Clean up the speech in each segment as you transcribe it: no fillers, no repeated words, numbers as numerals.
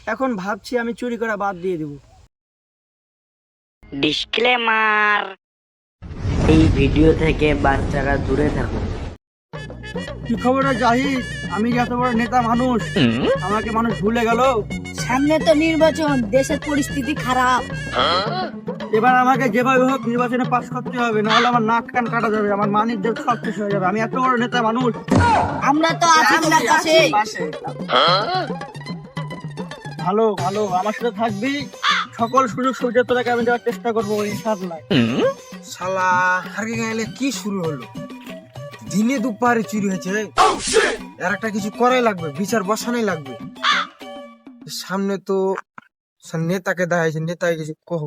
এখন ভাবছি আমি চুরি করা বাদ দিয়ে দেব। ডিসক্লেমার, এই ভিডিও থেকে বাচ্চারা দূরে থাকুন। কি খবর জাহিদ? আমি যে এত বড় নেতা মানুষ, আমাকে মানুষ ভুলে গেল। সামনে তো নির্বাচন, দেশের পরিস্থিতি খারাপ। এবার আমাকে যেভাবে হোক নির্বাচনে পাস করতে হবে, নাহলে আমার নাক কান কাটা যাবে, আমার মানিজ্য সব শেষ হয়ে যাবে। আমি এত বড় নেতা মানুষ। আমরা তো আছি তোমার পাশে। ভালো ভালো, আমার সাথে থাকবি, সকল সুযোগ সুবিধা তোকে আমি দেওয়ার চেষ্টা করবো ইনশাআল্লাহ। শালা হারিয়ে গেলে কি শুরু হলো? দিনে দুপুরে চুরি হয়েছে। এর একটা কিছু করাই লাগবে, বিচার বসানোই লাগবে। সামনে তো নেতাকে দেখাইছে, নেতাকে কিছু কহ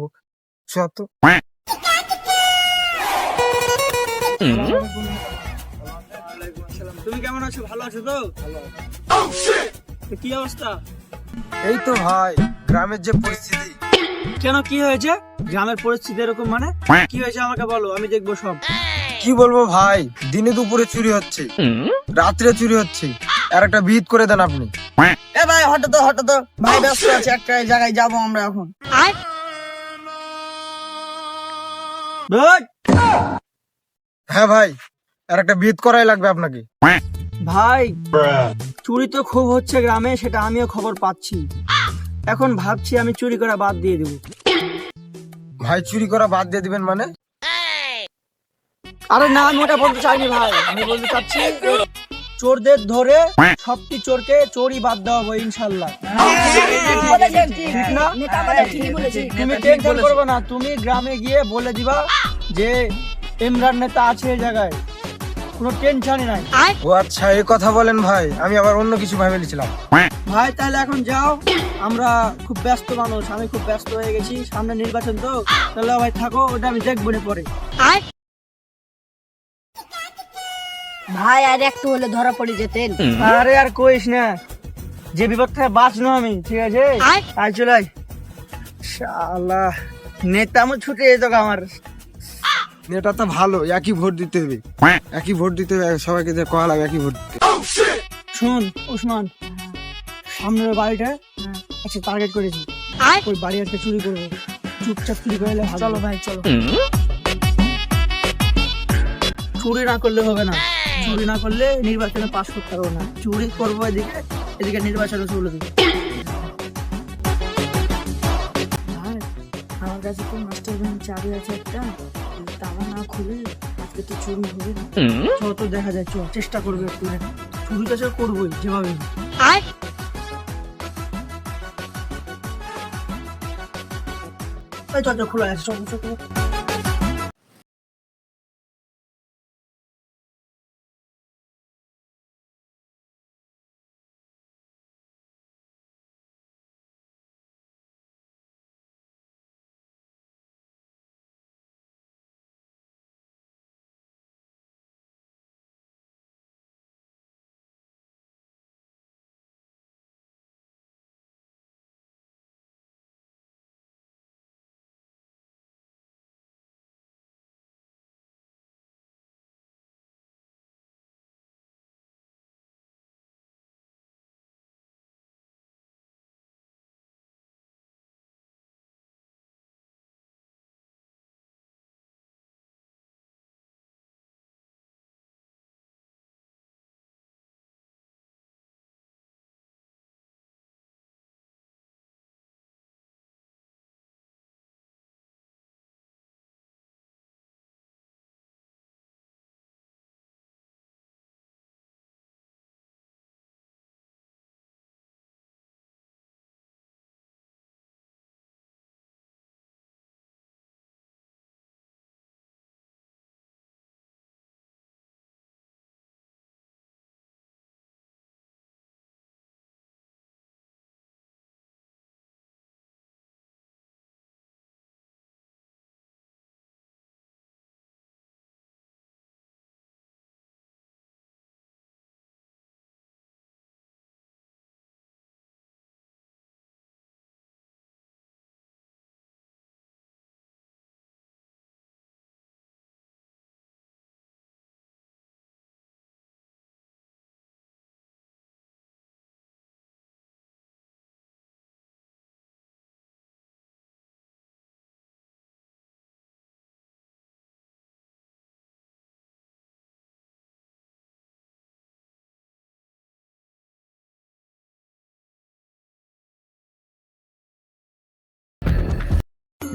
তো। তুমি কেমন আছো? ভালো আছো তো? তো কি অবস্থা? এই তো ভাই, গ্রামের যে পরিস্থিতি। কেন, কি হয়েছে? গ্রামের পরিস্থিতি এরকম মানে কি হয়েছে আমাকে বলো, আমি দেখবো সব। কি বলবো ভাই, দিনে দুপুরে চুরি হচ্ছে, রাত্রে চুরি হচ্ছে। আর একটা ভিত করে দেন আপনি। এ ভাই হঠাৎ ভাই ব্যস্ত আছে, একটা জায়গায় যাবো আমরা এখন। ভাই, হ্যাঁ ভাই, আর একটা ভিত করাই লাগবে আপনাকে। ভাই চুরি তো খুব হচ্ছে গ্রামে, সেটা আমিও খবর পাচ্ছি। এখন ভাবছি আমি চুরি করা বাদ দিয়ে দেবো। ভাই চুরি করা বাদ দিয়ে দিবেন মানে? আরে না, আমি ওটা বলতে চাইনি ভাই, আমি বলতে চাচ্ছি চোরদের ধরে সবটি চোরকে চোরই বাদ দেওয়া হবে ইনশাল্লাহ। ঠিক না? নেতা আমাদের ঠিকই বলেছে। তুমি টেনশন করবে না, তুমি গ্রামে গিয়ে বলে দিবা যে ইমরান নেতা আছে এই জায়গায়, কোনো টেনশনই নাই। ও আচ্ছা, এই কথা বলেন ভাই, আমি আবার অন্য কিছু ভেবে নিয়েছিলাম। ভাই তাহলে এখন যাও, আমরা খুব ব্যস্ত মানুষ, আমি খুব ব্যস্ত হয়ে গেছি, সামনে নির্বাচন তো। তাহলে ভাই থাকো, ওটা আমি দেখবো না পরে। ভাই আর একটু হলে ধরা পড়ে যেতেন। আরে আর কইস না, যে বিপদ থেকে বাঁচলো আমি, ঠিক আছে? আয় চলে আয়। শালা নেতা আমার ছুটে যেত আমার। এটা তো ভালো, একই ভোট দিতে হবে, একই ভোট দিতে হবে, সবাইকে যে কয়া লাগে একই ভোট দিতে। শুন উসমান, সামনের বাড়িটা আচ্ছা টার্গেট করেছি, ওই বাড়ি আজকে চুরি করবো। চুপচাপ চুরি করে এলে চলো ভাই চলো। চুরি না করলে হবে না, চুরি না করলে নির্বাচনে পাস করতে পারবো না। চুরি করবো এদিকে, এদিকে নির্বাচনে চলে দেবো। আমার কাছে তো মাস্টার ব্যাংক চাবি আছে একটা, তালা না খুলে আজকে তো চুরি হবে না। চল তো দেখা যায়, চল চেষ্টা করবো একটু, চুরি তো করবোই যেভাবে। চল চল খোলা আছে, চল চল।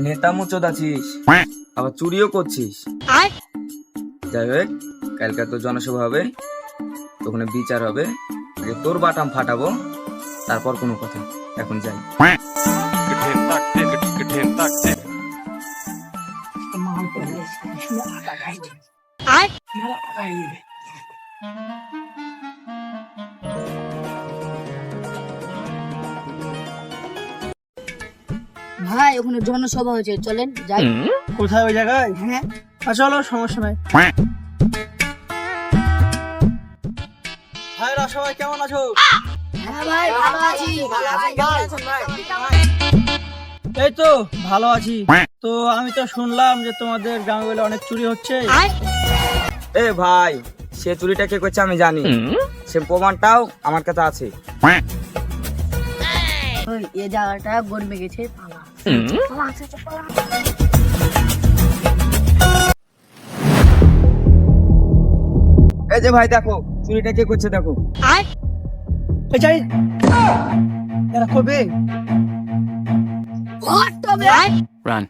নেতা মুচোদ আছিস, আবার চুরিও করছিস। যাই হোক, কালকে তো জনসভা হবে, ওখানে বিচার হবে, যে তোর বাটাম ফাটাবো, তারপর কোনো কথা। এখন যাই। ভাই ওখানে জনসভা হয়েছে, চলেন যাই। কোথায় ওই জায়গায়? হ্যাঁ চলো, সমস্যা নাই। ভাইরা সবাই কেমন আছো? হ্যাঁ ভাই ভালো আছি। এই তো ভালো আছি। তো আমি তো শুনলাম যে তোমাদের গ্রামে বলে অনেক চুরি হচ্ছে। এ ভাই, সে চুরিটা কে করছে আমি জানি, সে প্রমাণটাও আমার কাছে আছে। ওই এই জায়গাটা গরমে গেছে, পালা পালা আছে, পালা। এই যে ভাই দেখো, চুরিটা কে করছে দেখো। এই যাই, এরা করবে। ঘর তবে Run.